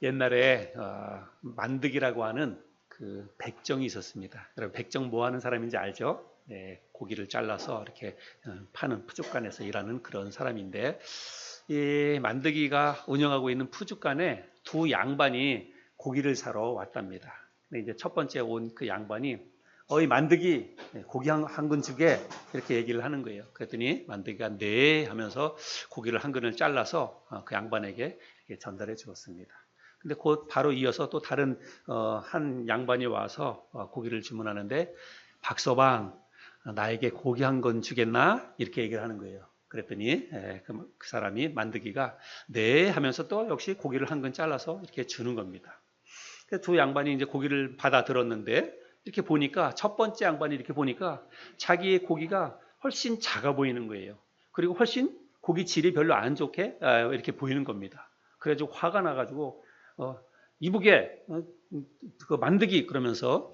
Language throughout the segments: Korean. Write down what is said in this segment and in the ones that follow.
옛날에 만득이라고 하는 그 백정이 있었습니다. 여러분 백정 뭐 하는 사람인지 알죠? 네, 고기를 잘라서 이렇게 파는 푸주간에서 일하는 그런 사람인데 이 만득이가 운영하고 있는 푸주간에 두 양반이 고기를 사러 왔답니다. 근데 이제 첫 번째 온 그 양반이 어이 만득이 고기 한 근 주게 이렇게 얘기를 하는 거예요. 그랬더니 만득이가 네 하면서 고기를 한 근을 잘라서 그 양반에게 전달해 주었습니다. 근데 곧 바로 이어서 또 다른 한 양반이 와서 고기를 주문하는데 박서방 나에게 고기 한 건 주겠나? 이렇게 얘기를 하는 거예요. 그랬더니 그 사람이 만드기가 네 하면서 또 역시 고기를 한 근 잘라서 이렇게 주는 겁니다. 두 양반이 이제 고기를 받아 들었는데 이렇게 보니까 첫 번째 양반이 이렇게 보니까 자기의 고기가 훨씬 작아 보이는 거예요. 그리고 훨씬 고기 질이 별로 안 좋게 이렇게 보이는 겁니다. 그래가지고 화가 나가지고 이북에 그 만드기 그러면서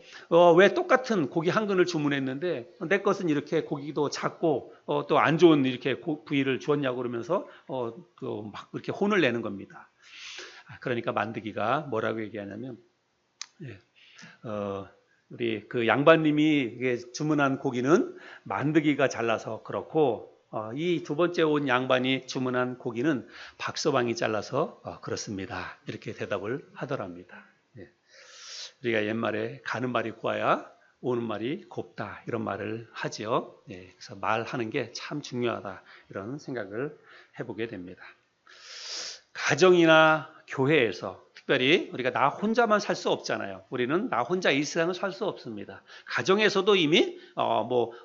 왜 똑같은 고기 한 근을 주문했는데 내 것은 이렇게 고기도 작고 또 안 좋은 이렇게 부위를 주었냐고 그러면서 막 그렇게 혼을 내는 겁니다. 그러니까 만드기가 뭐라고 얘기하냐면 우리 그 양반님이 주문한 고기는 만드기가 잘라서 그렇고 이 두 번째 온 양반이 주문한 고기는 박서방이 잘라서 그렇습니다. 이렇게 대답을 하더랍니다. 우리가 옛말에 가는 말이 고와야 오는 말이 곱다 이런 말을 하지요. 그래서 말하는 게 참 중요하다 이런 생각을 해보게 됩니다. 가정이나 교회에서 특별히 우리가 나 혼자만 살 수 없잖아요. 우리는 나 혼자 이 세상을 살 수 없습니다. 가정에서도 이미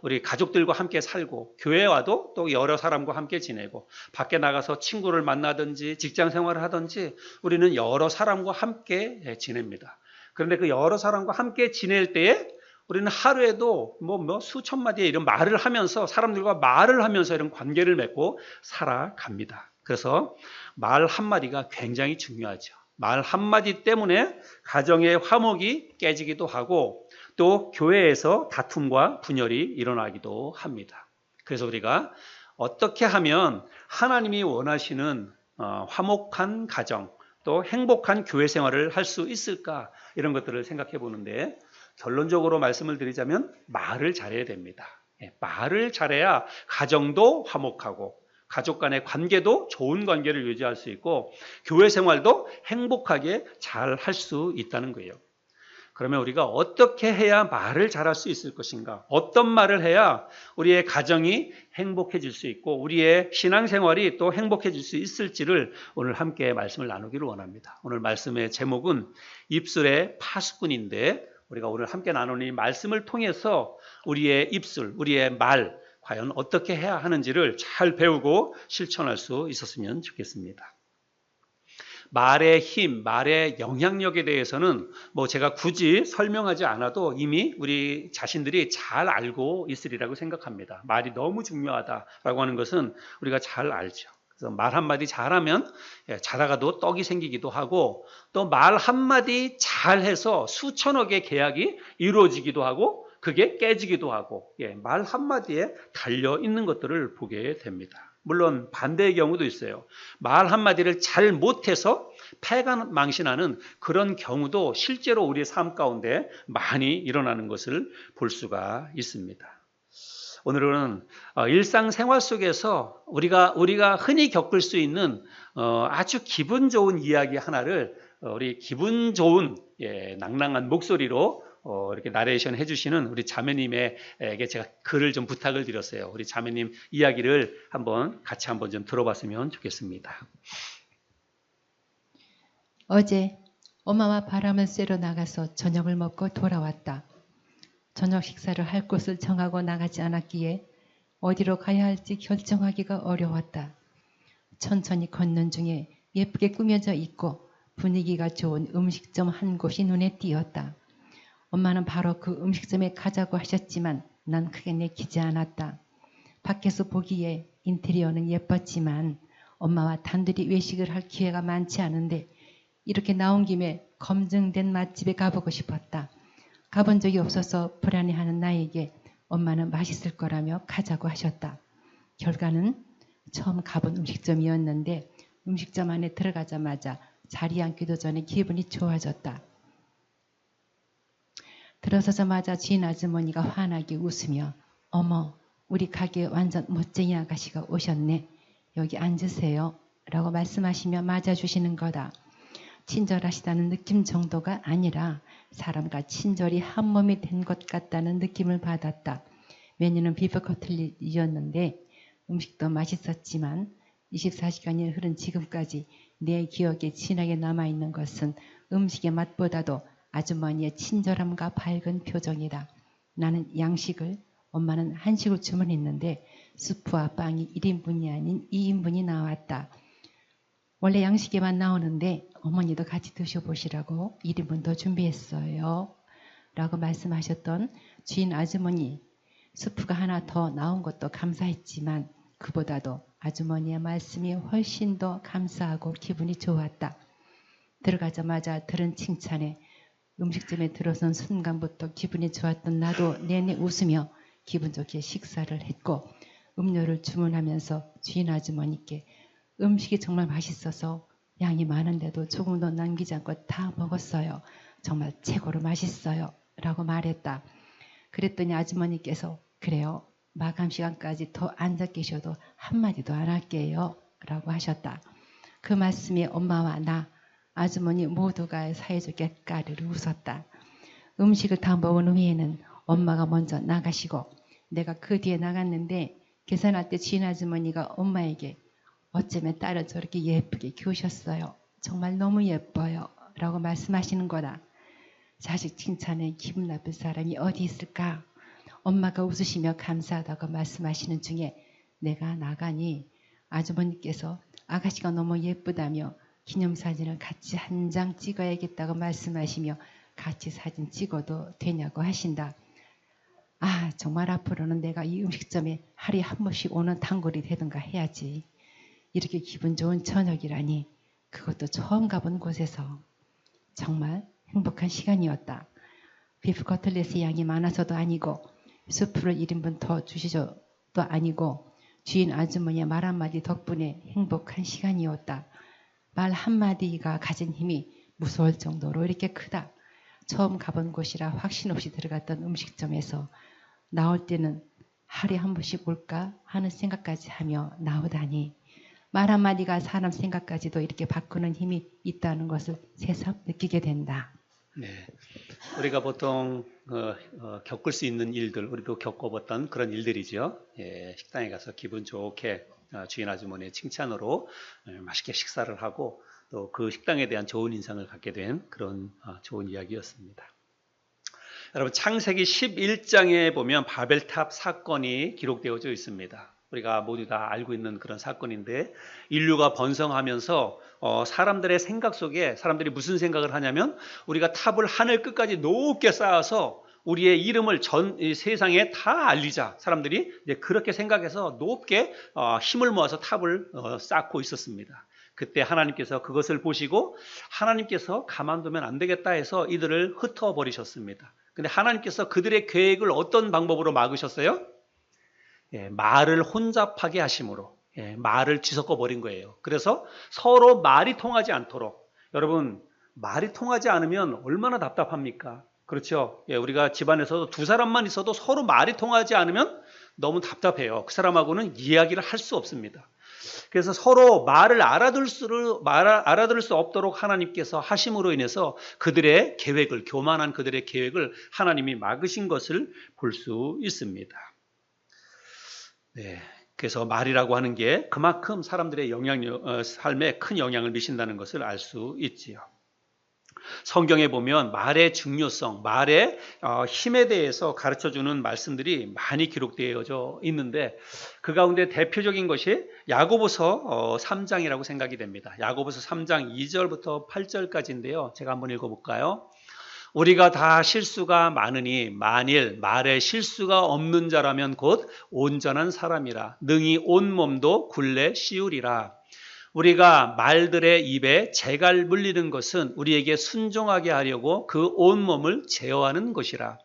우리 가족들과 함께 살고 교회와도 또 여러 사람과 함께 지내고 밖에 나가서 친구를 만나든지 직장 생활을 하든지 우리는 여러 사람과 함께 지냅니다. 그런데 그 여러 사람과 함께 지낼 때에 우리는 하루에도 수천 마디의 이런 말을 하면서 사람들과 말을 하면서 이런 관계를 맺고 살아갑니다. 그래서 말 한마디가 굉장히 중요하죠. 말 한마디 때문에 가정의 화목이 깨지기도 하고 또 교회에서 다툼과 분열이 일어나기도 합니다. 그래서 우리가 어떻게 하면 하나님이 원하시는 화목한 가정 또 행복한 교회 생활을 할 수 있을까 이런 것들을 생각해 보는데 결론적으로 말씀을 드리자면 말을 잘해야 됩니다. 말을 잘해야 가정도 화목하고 가족 간의 관계도 좋은 관계를 유지할 수 있고 교회 생활도 행복하게 잘 할 수 있다는 거예요. 그러면 우리가 어떻게 해야 말을 잘할 수 있을 것인가? 어떤 말을 해야 우리의 가정이 행복해질 수 있고 우리의 신앙생활이 또 행복해질 수 있을지를 오늘 함께 말씀을 나누기를 원합니다. 오늘 말씀의 제목은 입술의 파수꾼인데 우리가 오늘 함께 나누는 이 말씀을 통해서 우리의 입술, 우리의 말 과연 어떻게 해야 하는지를 잘 배우고 실천할 수 있었으면 좋겠습니다. 말의 힘, 말의 영향력에 대해서는 제가 굳이 설명하지 않아도 이미 우리 자신들이 잘 알고 있으리라고 생각합니다. 말이 너무 중요하다라고 하는 것은 우리가 잘 알죠. 그래서 말 한마디 잘하면 자다가도 떡이 생기기도 하고 또 말 한마디 잘해서 수천억의 계약이 이루어지기도 하고 그게 깨지기도 하고 말 한마디에 달려 있는 것들을 보게 됩니다. 물론 반대의 경우도 있어요. 말 한마디를 잘 못해서 패가 망신하는 그런 경우도 실제로 우리의 삶 가운데 많이 일어나는 것을 볼 수가 있습니다. 오늘은 일상생활 속에서 우리가 흔히 겪을 수 있는 아주 기분 좋은 이야기 하나를 우리 기분 좋은 낭낭한 목소리로 이렇게 나레이션 해주시는 우리 자매님에게 제가 글을 좀 부탁을 드렸어요. 우리 자매님 이야기를 같이 한번 좀 들어봤으면 좋겠습니다. 어제 엄마와 바람을 쐬러 나가서 저녁을 먹고 돌아왔다. 저녁 식사를 할 곳을 정하고 나가지 않았기에 어디로 가야 할지 결정하기가 어려웠다. 천천히 걷는 중에 예쁘게 꾸며져 있고 분위기가 좋은 음식점 한 곳이 눈에 띄었다. 엄마는 바로 그 음식점에 가자고 하셨지만 난 크게 내키지 않았다. 밖에서 보기에 인테리어는 예뻤지만 엄마와 단둘이 외식을 할 기회가 많지 않은데 이렇게 나온 김에 검증된 맛집에 가보고 싶었다. 가본 적이 없어서 불안해하는 나에게 엄마는 맛있을 거라며 가자고 하셨다. 결과는 처음 가본 음식점이었는데 음식점 안에 들어가자마자 자리에 앉기도 전에 기분이 좋아졌다. 들어서자마자 주인 아주머니가 환하게 웃으며 어머 우리 가게에 완전 멋쟁이 아가씨가 오셨네. 여기 앉으세요. 라고 말씀하시며 맞아주시는 거다. 친절하시다는 느낌 정도가 아니라 사람과 친절히 한 몸이 된 것 같다는 느낌을 받았다. 메뉴는 비프 커틀릿이었는데 음식도 맛있었지만 24시간이 흐른 지금까지 내 기억에 진하게 남아있는 것은 음식의 맛보다도 아주머니의 친절함과 밝은 표정이다. 나는 양식을, 엄마는 한식을 주문했는데 수프와 빵이 1인분이 아닌 2인분이 나왔다. 원래 양식에만 나오는데 어머니도 같이 드셔보시라고 1인분 더 준비했어요. 라고 말씀하셨던 주인 아주머니, 수프가 하나 더 나온 것도 감사했지만 그보다도 아주머니의 말씀이 훨씬 더 감사하고 기분이 좋았다. 들어가자마자 들은 칭찬에 음식점에 들어선 순간부터 기분이 좋았던 나도 내내 웃으며 기분 좋게 식사를 했고 음료를 주문하면서 주인 아주머니께 음식이 정말 맛있어서 양이 많은데도 조금도 남기지 않고 다 먹었어요. 정말 최고로 맛있어요. 라고 말했다. 그랬더니 아주머니께서 그래요. 마감 시간까지 더 앉아 계셔도 한마디도 안 할게요. 라고 하셨다. 그 말씀에 엄마와 나, 아주머니 모두가 사이좋게 까르르 웃었다. 음식을 다 먹은 후에는 엄마가 먼저 나가시고 내가 그 뒤에 나갔는데 계산할 때 주인 아주머니가 엄마에게 어쩌면 딸을 저렇게 예쁘게 키우셨어요. 정말 너무 예뻐요. 라고 말씀하시는 거다. 자식 칭찬에 기분 나쁜 사람이 어디 있을까? 엄마가 웃으시며 감사하다고 말씀하시는 중에 내가 나가니 아주머니께서 아가씨가 너무 예쁘다며 기념사진을 같이 한 장 찍어야겠다고 말씀하시며 같이 사진 찍어도 되냐고 하신다. 아 정말 앞으로는 내가 이 음식점에 하루에 한 번씩 오는 단골이 되든가 해야지. 이렇게 기분 좋은 저녁이라니 그것도 처음 가본 곳에서 정말 행복한 시간이었다. 비프 커틀렛의 양이 많아서도 아니고 수프를 1인분 더 주시죠도 아니고 주인 아주머니의 말 한마디 덕분에 행복한 시간이었다. 말 한마디가 가진 힘이 무서울 정도로 이렇게 크다. 처음 가본 곳이라 확신 없이 들어갔던 음식점에서 나올 때는 하루에 한 번씩 올까 하는 생각까지 하며 나오다니 말 한마디가 사람 생각까지도 이렇게 바꾸는 힘이 있다는 것을 새삼 느끼게 된다. 네, 우리가 보통 겪을 수 있는 일들, 우리도 겪어봤던 그런 일들이죠. 예, 식당에 가서 기분 좋게 주인 아주머니의 칭찬으로 맛있게 식사를 하고 또 그 식당에 대한 좋은 인상을 갖게 된 그런 좋은 이야기였습니다. 여러분 창세기 11장에 보면 바벨탑 사건이 기록되어져 있습니다. 우리가 모두 다 알고 있는 그런 사건인데 인류가 번성하면서 사람들의 생각 속에 사람들이 무슨 생각을 하냐면 우리가 탑을 하늘 끝까지 높게 쌓아서 우리의 이름을 전 세상에 다 알리자. 사람들이 이제 그렇게 생각해서 높게 힘을 모아서 탑을 쌓고 있었습니다. 그때 하나님께서 그것을 보시고 하나님께서 가만두면 안 되겠다 해서 이들을 흩어버리셨습니다. 근데 하나님께서 그들의 계획을 어떤 방법으로 막으셨어요? 예, 말을 혼잡하게 하심으로 말을 뒤섞어 버린 거예요. 그래서 서로 말이 통하지 않도록 여러분 말이 통하지 않으면 얼마나 답답합니까? 그렇죠? 예, 우리가 집안에서도 두 사람만 있어도 서로 말이 통하지 않으면 너무 답답해요. 그 사람하고는 이야기를 할 수 없습니다. 그래서 서로 말을 알아들을 수 없도록 하나님께서 하심으로 인해서 그들의 계획을 교만한 그들의 계획을 하나님이 막으신 것을 볼 수 있습니다. 네, 그래서 말이라고 하는 게 그만큼 사람들의 삶에 큰 영향을 미친다는 것을 알 수 있지요. 성경에 보면 말의 중요성, 말의 힘에 대해서 가르쳐주는 말씀들이 많이 기록되어져 있는데 그 가운데 대표적인 것이 야고보서 3장이라고 생각이 됩니다. 야고보서 3장 2절부터 8절까지인데요. 제가 한번 읽어볼까요? 우리가 다 실수가 많으니 만일 말에 실수가 없는 자라면 곧 온전한 사람이라 능히 온 몸도 굴레 씌우리라. 우리가 말들의 입에 재갈 물리는 것은 우리에게 순종하게 하려고 그 온몸을 제어하는 것이라.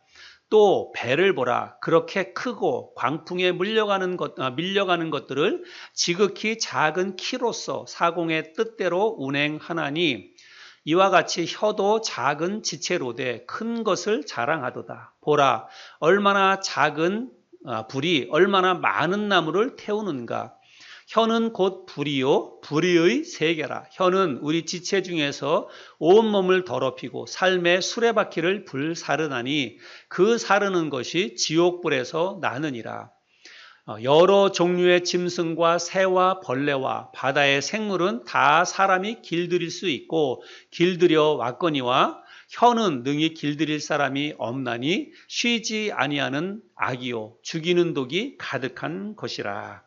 또 배를 보라. 그렇게 크고 광풍에 밀려가는 것들을 지극히 작은 키로서 사공의 뜻대로 운행하나니 이와 같이 혀도 작은 지체로되 큰 것을 자랑하도다. 보라, 얼마나 작은 불이 얼마나 많은 나무를 태우는가. 혀는 곧 불이요 불의의 세계라. 혀는 우리 지체 중에서 온몸을 더럽히고 삶의 수레바퀴를 불사르나니 그 사르는 것이 지옥불에서 나느니라. 여러 종류의 짐승과 새와 벌레와 바다의 생물은 다 사람이 길들일 수 있고 길들여 왔거니와 혀는 능히 길들일 사람이 없나니 쉬지 아니하는 악이요 죽이는 독이 가득한 것이라.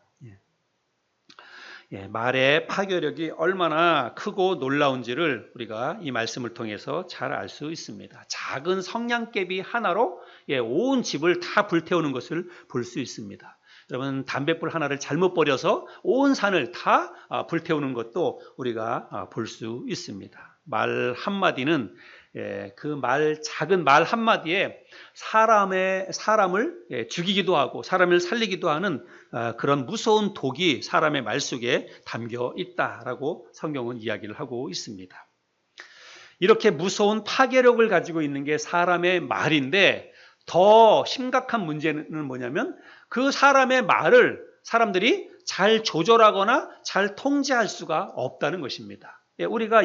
말의 파괴력이 얼마나 크고 놀라운지를 우리가 이 말씀을 통해서 잘 알 수 있습니다. 작은 성냥개비 하나로 온 집을 다 불태우는 것을 볼 수 있습니다. 여러분, 담뱃불 하나를 잘못 버려서 온 산을 다 불태우는 것도 우리가 볼 수 있습니다. 말 한마디는 작은 말 한마디에 사람을 죽이기도 하고 사람을 살리기도 하는 그런 무서운 독이 사람의 말 속에 담겨 있다라고 성경은 이야기를 하고 있습니다. 이렇게 무서운 파괴력을 가지고 있는 게 사람의 말인데 더 심각한 문제는 뭐냐면 그 사람의 말을 사람들이 잘 조절하거나 잘 통제할 수가 없다는 것입니다. 우리가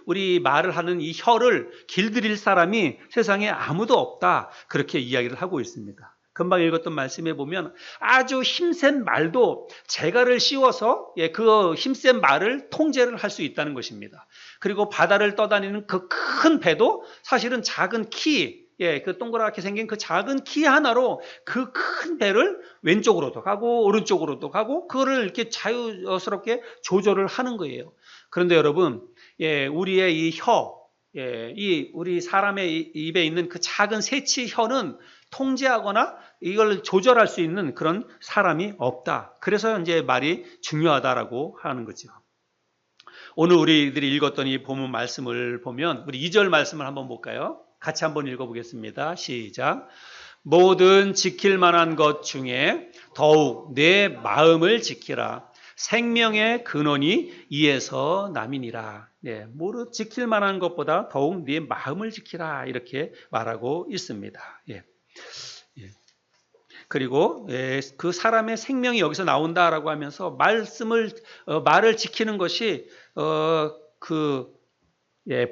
우리 말을 하는 이 혀를 길들일 사람이 세상에 아무도 없다. 그렇게 이야기를 하고 있습니다. 금방 읽었던 말씀에 보면 아주 힘센 말도 재갈을 씌워서 그 힘센 말을 통제를 할 수 있다는 것입니다. 그리고 바다를 떠다니는 그 큰 배도 사실은 작은 키, 그 동그랗게 생긴 그 작은 키 하나로 그 큰 배를 왼쪽으로도 가고 오른쪽으로도 가고 그거를 이렇게 자유스럽게 조절을 하는 거예요. 그런데 여러분, 우리의 이 혀, 우리 사람의 입에 있는 그 작은 새치 혀는 통제하거나 이걸 조절할 수 있는 그런 사람이 없다. 그래서 이제 말이 중요하다라고 하는 거죠. 오늘 우리들이 읽었던 이 본문 말씀을 보면 우리 2절 말씀을 한번 볼까요? 같이 한번 읽어보겠습니다. 시작. 모든 지킬 만한 것 중에 더욱 내 마음을 지키라. 생명의 근원이 이에서 남이니라. 모두 지킬 만한 것보다 더욱 네 마음을 지키라. 이렇게 말하고 있습니다. 그리고 그 사람의 생명이 여기서 나온다라고 하면서 말을 지키는 것이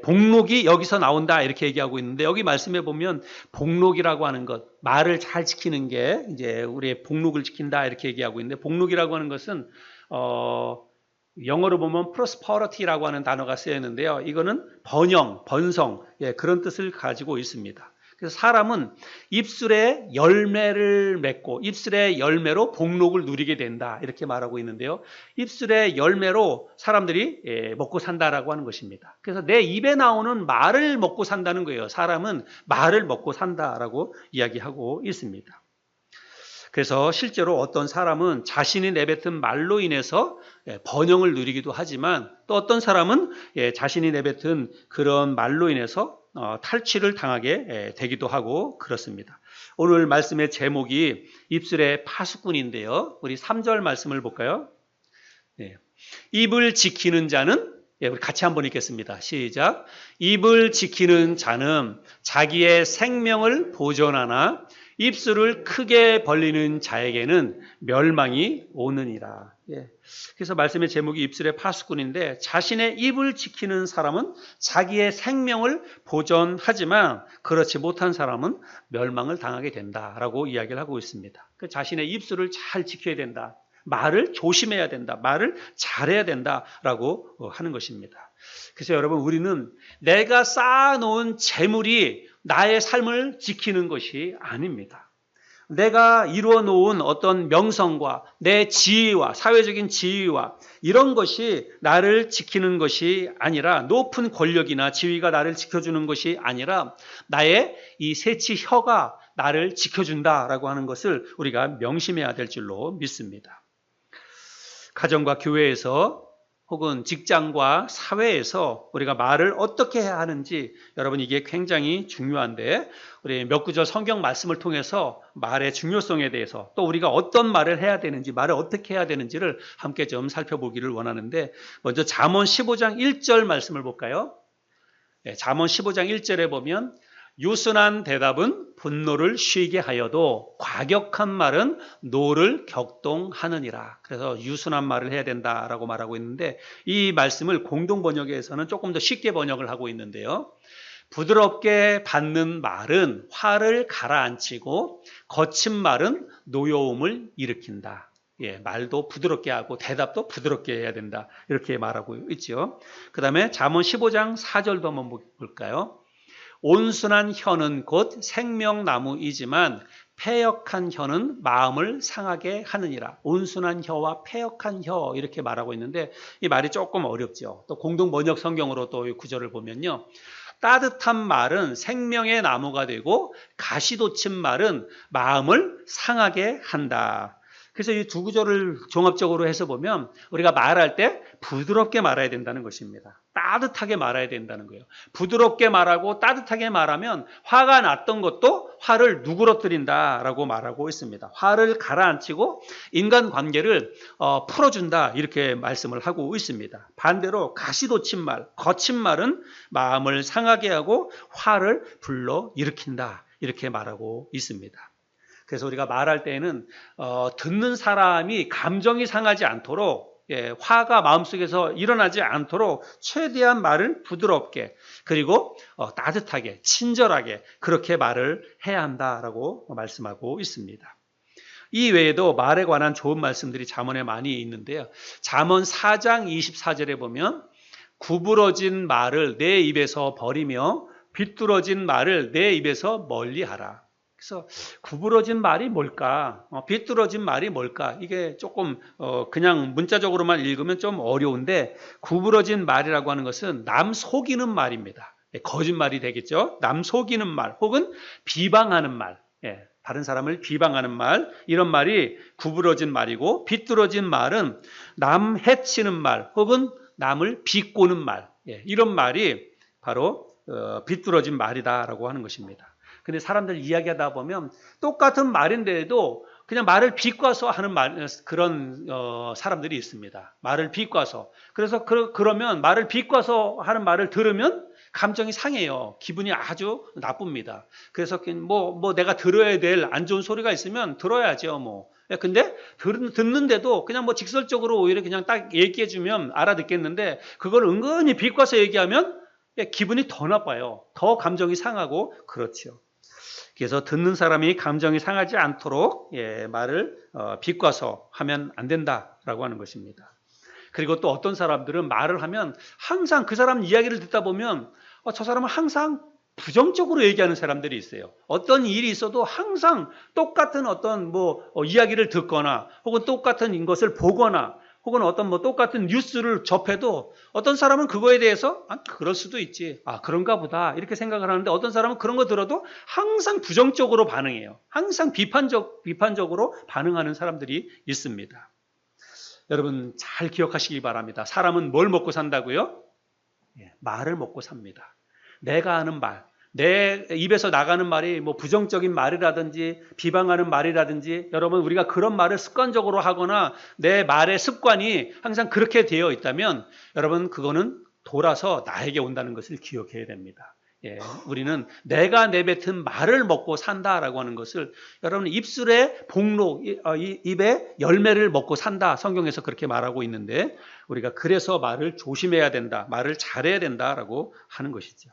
복록이 여기서 나온다 이렇게 얘기하고 있는데 여기 말씀해 보면 복록이라고 하는 것, 말을 잘 지키는 게 이제 우리의 복록을 지킨다 이렇게 얘기하고 있는데 복록이라고 하는 것은 영어로 보면 prosperity라고 하는 단어가 쓰여 있는데요. 이거는 번영, 번성 그런 뜻을 가지고 있습니다. 그래서 사람은 입술에 열매를 맺고 입술의 열매로 복록을 누리게 된다 이렇게 말하고 있는데요. 입술의 열매로 사람들이 먹고 산다라고 하는 것입니다. 그래서 내 입에 나오는 말을 먹고 산다는 거예요. 사람은 말을 먹고 산다라고 이야기하고 있습니다. 그래서 실제로 어떤 사람은 자신이 내뱉은 말로 인해서 번영을 누리기도 하지만 또 어떤 사람은 자신이 내뱉은 그런 말로 인해서 탈취를 당하게 되기도 하고 그렇습니다. 오늘 말씀의 제목이 입술의 파수꾼인데요. 우리 3절 말씀을 볼까요? 입을 지키는 자는 우리 같이 한번 읽겠습니다. 시작. 입을 지키는 자는 자기의 생명을 보존하나 입술을 크게 벌리는 자에게는 멸망이 오느니라. 그래서 말씀의 제목이 입술의 파수꾼인데 자신의 입을 지키는 사람은 자기의 생명을 보존하지만 그렇지 못한 사람은 멸망을 당하게 된다라고 이야기를 하고 있습니다. 자신의 입술을 잘 지켜야 된다. 말을 조심해야 된다. 말을 잘해야 된다라고 하는 것입니다. 그래서 여러분 우리는 내가 쌓아놓은 재물이 나의 삶을 지키는 것이 아닙니다. 내가 이루어 놓은 어떤 명성과 내 지위와 사회적인 지위와 이런 것이 나를 지키는 것이 아니라 높은 권력이나 지위가 나를 지켜주는 것이 아니라 나의 이 새치 혀가 나를 지켜준다라고 하는 것을 우리가 명심해야 될 줄로 믿습니다. 가정과 교회에서 혹은 직장과 사회에서 우리가 말을 어떻게 해야 하는지 여러분 이게 굉장히 중요한데 우리 몇 구절 성경 말씀을 통해서 말의 중요성에 대해서 또 우리가 어떤 말을 해야 되는지 말을 어떻게 해야 되는지를 함께 좀 살펴보기를 원하는데 먼저 잠언 15장 1절 말씀을 볼까요? 잠언 15장 1절에 보면 유순한 대답은 분노를 쉬게 하여도 과격한 말은 노를 격동하느니라. 그래서 유순한 말을 해야 된다라고 말하고 있는데 이 말씀을 공동 번역에서는 조금 더 쉽게 번역을 하고 있는데요. 부드럽게 받는 말은 화를 가라앉히고 거친 말은 노여움을 일으킨다. 말도 부드럽게 하고 대답도 부드럽게 해야 된다. 이렇게 말하고 있죠. 그 다음에 잠언 15장 4절도 한번 볼까요? 온순한 혀는 곧 생명나무이지만 패역한 혀는 마음을 상하게 하느니라. 온순한 혀와 패역한 혀 이렇게 말하고 있는데 이 말이 조금 어렵죠. 또 공동 번역 성경으로 또 이 구절을 보면요. 따뜻한 말은 생명의 나무가 되고 가시 돋친 말은 마음을 상하게 한다. 그래서 이 두 구절을 종합적으로 해서 보면 우리가 말할 때 부드럽게 말해야 된다는 것입니다. 따뜻하게 말해야 된다는 거예요. 부드럽게 말하고 따뜻하게 말하면 화가 났던 것도 화를 누그러뜨린다라고 말하고 있습니다. 화를 가라앉히고 인간관계를 풀어준다 이렇게 말씀을 하고 있습니다. 반대로 가시돋친 말, 거친 말은 마음을 상하게 하고 화를 불러일으킨다 이렇게 말하고 있습니다. 그래서 우리가 말할 때에는 듣는 사람이 감정이 상하지 않도록 화가 마음속에서 일어나지 않도록 최대한 말을 부드럽게 그리고 따뜻하게 친절하게 그렇게 말을 해야 한다라고 말씀하고 있습니다. 이 외에도 말에 관한 좋은 말씀들이 잠언에 많이 있는데요. 잠언 4장 24절에 보면 구부러진 말을 내 입에서 버리며 비뚤어진 말을 내 입에서 멀리하라. 그래서 구부러진 말이 뭘까? 비뚤어진 말이 뭘까? 이게 조금 그냥 문자적으로만 읽으면 좀 어려운데 구부러진 말이라고 하는 것은 남 속이는 말입니다. 거짓말이 되겠죠. 남 속이는 말 혹은 비방하는 말. 다른 사람을 비방하는 말 이런 말이 구부러진 말이고 비뚤어진 말은 남 해치는 말 혹은 남을 비꼬는 말 이런 말이 바로 비뚤어진 말이다라고 하는 것입니다. 근데 사람들 이야기하다 보면 똑같은 말인데도 그냥 말을 비꼬아서 하는 그런 사람들이 있습니다. 말을 비꼬아서. 그래서 그러면 말을 비꼬아서 하는 말을 들으면 감정이 상해요. 기분이 아주 나쁩니다. 그래서 뭐 내가 들어야 될 안 좋은 소리가 있으면 들어야죠. 뭐. 근데 듣는데도 그냥 뭐 직설적으로 오히려 그냥 딱 얘기해주면 알아듣겠는데 그걸 은근히 비꼬아서 얘기하면 기분이 더 나빠요. 더 감정이 상하고 그렇죠. 그래서 듣는 사람이 감정이 상하지 않도록 말을 비꼬아서 하면 안 된다라고 하는 것입니다. 그리고 또 어떤 사람들은 말을 하면 항상 그 사람 이야기를 듣다 보면 저 사람은 항상 부정적으로 얘기하는 사람들이 있어요. 어떤 일이 있어도 항상 똑같은 어떤 이야기를 듣거나 혹은 똑같은 것을 보거나 혹은 어떤 똑같은 뉴스를 접해도 어떤 사람은 그거에 대해서 그럴 수도 있지. 그런가 보다. 이렇게 생각을 하는데 어떤 사람은 그런 거 들어도 항상 부정적으로 반응해요. 항상 비판적으로 반응하는 사람들이 있습니다. 여러분 잘 기억하시기 바랍니다. 사람은 뭘 먹고 산다고요? 말을 먹고 삽니다. 내가 하는 말. 내 입에서 나가는 말이 부정적인 말이라든지 비방하는 말이라든지 여러분 우리가 그런 말을 습관적으로 하거나 내 말의 습관이 항상 그렇게 되어 있다면 여러분 그거는 돌아서 나에게 온다는 것을 기억해야 됩니다. 우리는 내가 내뱉은 말을 먹고 산다라고 하는 것을 여러분 입술의 복록, 입의 열매를 먹고 산다. 성경에서 그렇게 말하고 있는데 우리가 그래서 말을 조심해야 된다. 말을 잘해야 된다라고 하는 것이죠.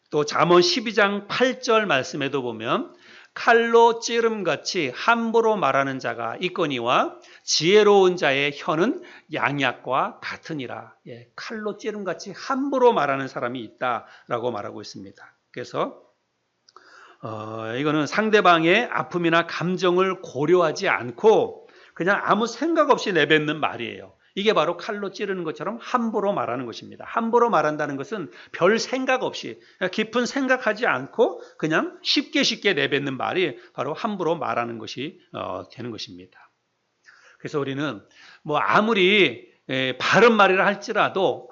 또 잠언 12장 8절 말씀에도 보면 칼로 찌름같이 함부로 말하는 자가 있거니와 지혜로운 자의 혀는 양약과 같으니라. 칼로 찌름같이 함부로 말하는 사람이 있다라고 말하고 있습니다. 그래서 이거는 상대방의 아픔이나 감정을 고려하지 않고 그냥 아무 생각 없이 내뱉는 말이에요. 이게 바로 칼로 찌르는 것처럼 함부로 말하는 것입니다. 함부로 말한다는 것은 별 생각 없이 깊은 생각하지 않고 그냥 쉽게 내뱉는 말이 바로 함부로 말하는 것이 되는 것입니다. 그래서 우리는 아무리 바른 말이라 할지라도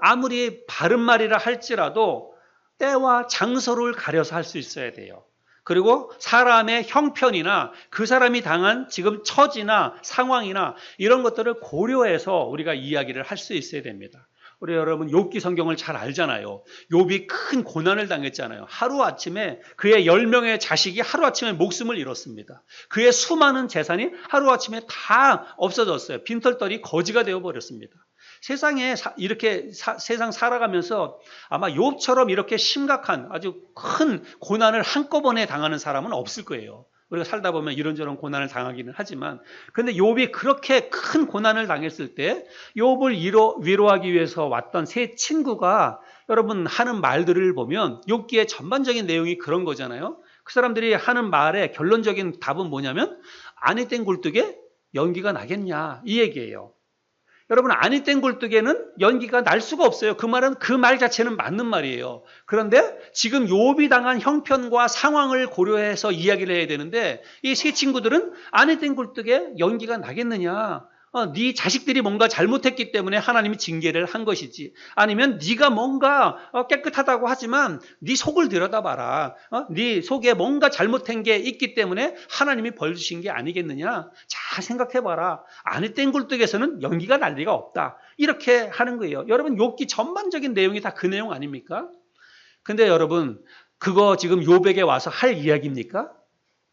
때와 장소를 가려서 할 수 있어야 돼요. 그리고 사람의 형편이나 그 사람이 당한 지금 처지나 상황이나 이런 것들을 고려해서 우리가 이야기를 할 수 있어야 됩니다. 우리 여러분 욥기 성경을 잘 알잖아요. 욥이 큰 고난을 당했잖아요. 하루아침에 그의 10명의 자식이 하루아침에 목숨을 잃었습니다. 그의 수많은 재산이 하루아침에 다 없어졌어요. 빈털터리 거지가 되어버렸습니다. 세상에 이렇게 세상 살아가면서 아마 욥처럼 이렇게 심각한 아주 큰 고난을 한꺼번에 당하는 사람은 없을 거예요. 우리가 살다 보면 이런저런 고난을 당하기는 하지만, 근데 욥이 그렇게 큰 고난을 당했을 때 욥을 위로하기 위해서 왔던 세 친구가 여러분 하는 말들을 보면 욥기의 전반적인 내용이 그런 거잖아요. 그 사람들이 하는 말의 결론적인 답은 뭐냐면 아니 땡 굴뚝에 연기가 나겠냐 이 얘기예요. 여러분 아니 땡 굴뚝에는 연기가 날 수가 없어요. 그 말은 그 말 자체는 맞는 말이에요. 그런데 지금 욥이 당한 형편과 상황을 고려해서 이야기를 해야 되는데 이 세 친구들은 아니 땡 굴뚝에 연기가 나겠느냐. 네 자식들이 뭔가 잘못했기 때문에 하나님이 징계를 한 것이지, 아니면 네가 뭔가 깨끗하다고 하지만 네 속을 들여다봐라. 네 속에 뭔가 잘못한 게 있기 때문에 하나님이 벌 주신 게 아니겠느냐. 잘 생각해봐라. 아니 땡 굴뚝에서는 연기가 날 리가 없다. 이렇게 하는 거예요. 여러분 욥기 전반적인 내용이 다 그 내용 아닙니까? 근데 여러분 그거 지금 욥에게 와서 할 이야기입니까?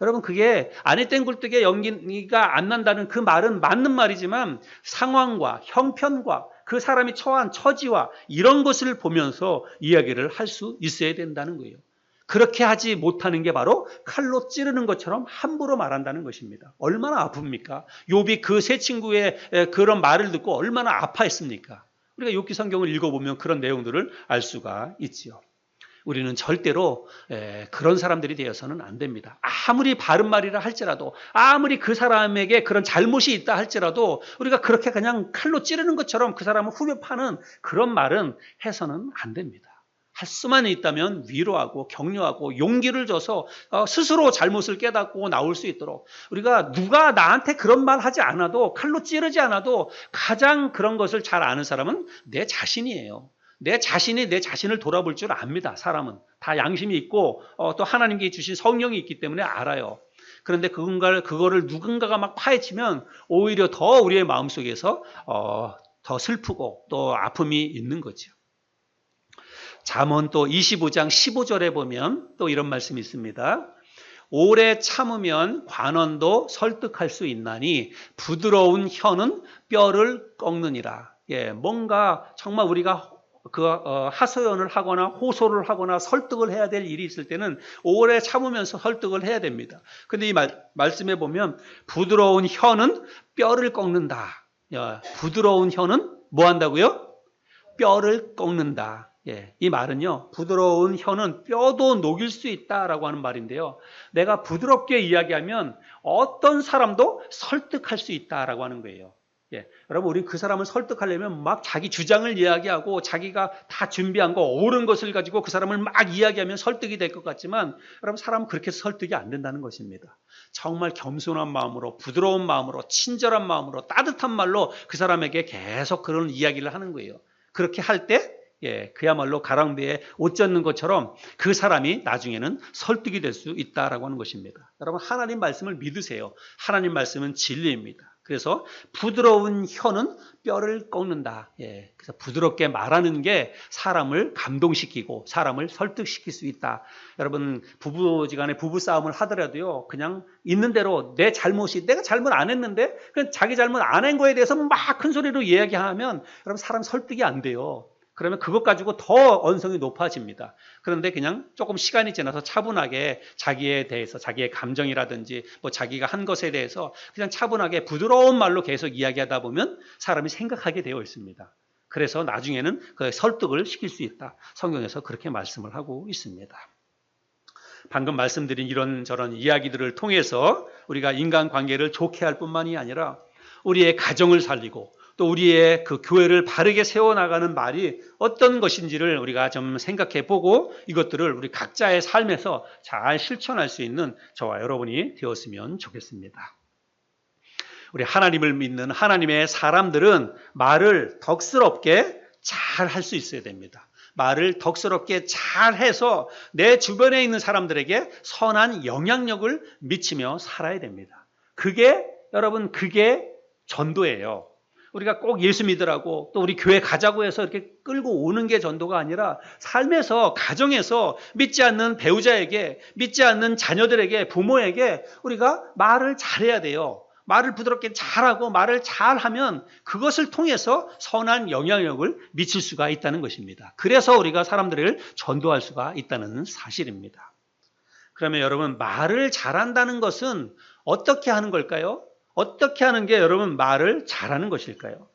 여러분 그게 아니 땡 굴뚝에 연기가 안 난다는 그 말은 맞는 말이지만 상황과 형편과 그 사람이 처한 처지와 이런 것을 보면서 이야기를 할 수 있어야 된다는 거예요. 그렇게 하지 못하는 게 바로 칼로 찌르는 것처럼 함부로 말한다는 것입니다. 얼마나 아픕니까? 욥이 그 세 친구의 그런 말을 듣고 얼마나 아파했습니까? 우리가 욥기 성경을 읽어보면 그런 내용들을 알 수가 있지요. 우리는 절대로 그런 사람들이 되어서는 안 됩니다. 아무리 바른 말이라 할지라도, 아무리 그 사람에게 그런 잘못이 있다 할지라도 우리가 그렇게 그냥 칼로 찌르는 것처럼 그 사람을 후벼 파는 그런 말은 해서는 안 됩니다. 할 수만 있다면 위로하고 격려하고 용기를 줘서 스스로 잘못을 깨닫고 나올 수 있도록, 우리가 누가 나한테 그런 말 하지 않아도, 칼로 찌르지 않아도 가장 그런 것을 잘 아는 사람은 내 자신이에요. 내 자신이 내 자신을 돌아볼 줄 압니다. 사람은 다 양심이 있고 또 하나님께 주신 성령이 있기 때문에 알아요. 그런데 그거를 누군가가 막 파헤치면 오히려 더 우리의 마음속에서 더 슬프고 또 아픔이 있는 거죠. 잠언 또 25장 15절에 보면 또 이런 말씀이 있습니다. 오래 참으면 관원도 설득할 수 있나니 부드러운 혀는 뼈를 꺾느니라. 뭔가 정말 우리가 하소연을 하거나 호소를 하거나 설득을 해야 될 일이 있을 때는 오래 참으면서 설득을 해야 됩니다. 근데 이 말씀에 보면 부드러운 혀는 뼈를 꺾는다. 부드러운 혀는 뭐 한다고요? 뼈를 꺾는다. 이 말은요, 부드러운 혀는 뼈도 녹일 수 있다라고 하는 말인데요. 내가 부드럽게 이야기하면 어떤 사람도 설득할 수 있다라고 하는 거예요. 여러분, 우리 그 사람을 설득하려면 막 자기 주장을 이야기하고 자기가 다 준비한 거, 옳은 것을 가지고 그 사람을 막 이야기하면 설득이 될 것 같지만, 여러분, 사람은 그렇게 해서 설득이 안 된다는 것입니다. 정말 겸손한 마음으로, 부드러운 마음으로, 친절한 마음으로, 따뜻한 말로 그 사람에게 계속 그런 이야기를 하는 거예요. 그렇게 할 때, 그야말로 가랑비에 옷 젖는 것처럼 그 사람이 나중에는 설득이 될 수 있다라고 하는 것입니다. 여러분, 하나님 말씀을 믿으세요. 하나님 말씀은 진리입니다. 그래서 부드러운 혀는 뼈를 꺾는다. 그래서 부드럽게 말하는 게 사람을 감동시키고 사람을 설득시킬 수 있다. 여러분, 부부지간에 부부싸움을 하더라도요, 그냥 있는 대로 내가 잘못 안 했는데 그냥 자기 잘못 안 한 거에 대해서 막 큰 소리로 이야기하면 여러분, 사람 설득이 안 돼요. 그러면 그것 가지고 더 언성이 높아집니다. 그런데 그냥 조금 시간이 지나서 차분하게 자기에 대해서, 자기의 감정이라든지 뭐 자기가 한 것에 대해서 그냥 차분하게 부드러운 말로 계속 이야기하다 보면 사람이 생각하게 되어 있습니다. 그래서 나중에는 그 설득을 시킬 수 있다. 성경에서 그렇게 말씀을 하고 있습니다. 방금 말씀드린 이런저런 이야기들을 통해서 우리가 인간관계를 좋게 할 뿐만이 아니라 우리의 가정을 살리고 또 우리의 그 교회를 바르게 세워나가는 말이 어떤 것인지를 우리가 좀 생각해 보고 이것들을 우리 각자의 삶에서 잘 실천할 수 있는 저와 여러분이 되었으면 좋겠습니다. 우리 하나님을 믿는 하나님의 사람들은 말을 덕스럽게 잘 할 수 있어야 됩니다. 말을 덕스럽게 잘 해서 내 주변에 있는 사람들에게 선한 영향력을 미치며 살아야 됩니다. 그게 여러분, 그게 전도예요. 우리가 꼭 예수 믿으라고 또 우리 교회 가자고 해서 이렇게 끌고 오는 게 전도가 아니라 삶에서 가정에서 믿지 않는 배우자에게 믿지 않는 자녀들에게 부모에게 우리가 말을 잘해야 돼요. 말을 부드럽게 잘하고 말을 잘하면 그것을 통해서 선한 영향력을 미칠 수가 있다는 것입니다. 그래서 우리가 사람들을 전도할 수가 있다는 사실입니다. 그러면 여러분 말을 잘한다는 것은 어떻게 하는 걸까요? 어떻게 하는 게 여러분 말을 잘하는 것일까요?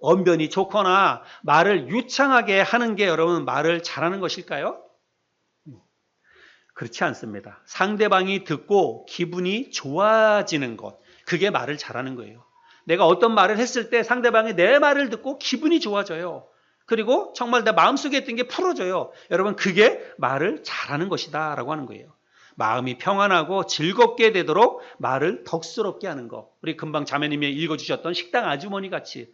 언변이 좋거나 말을 유창하게 하는 게 여러분 말을 잘하는 것일까요? 그렇지 않습니다. 상대방이 듣고 기분이 좋아지는 것, 그게 말을 잘하는 거예요. 내가 어떤 말을 했을 때 상대방이 내 말을 듣고 기분이 좋아져요. 그리고 정말 내 마음속에 있던 게 풀어져요. 여러분 그게 말을 잘하는 것이다 라고 하는 거예요. 마음이 평안하고 즐겁게 되도록 말을 덕스럽게 하는 거. 우리 금방 자매님이 읽어주셨던 식당 아주머니 같이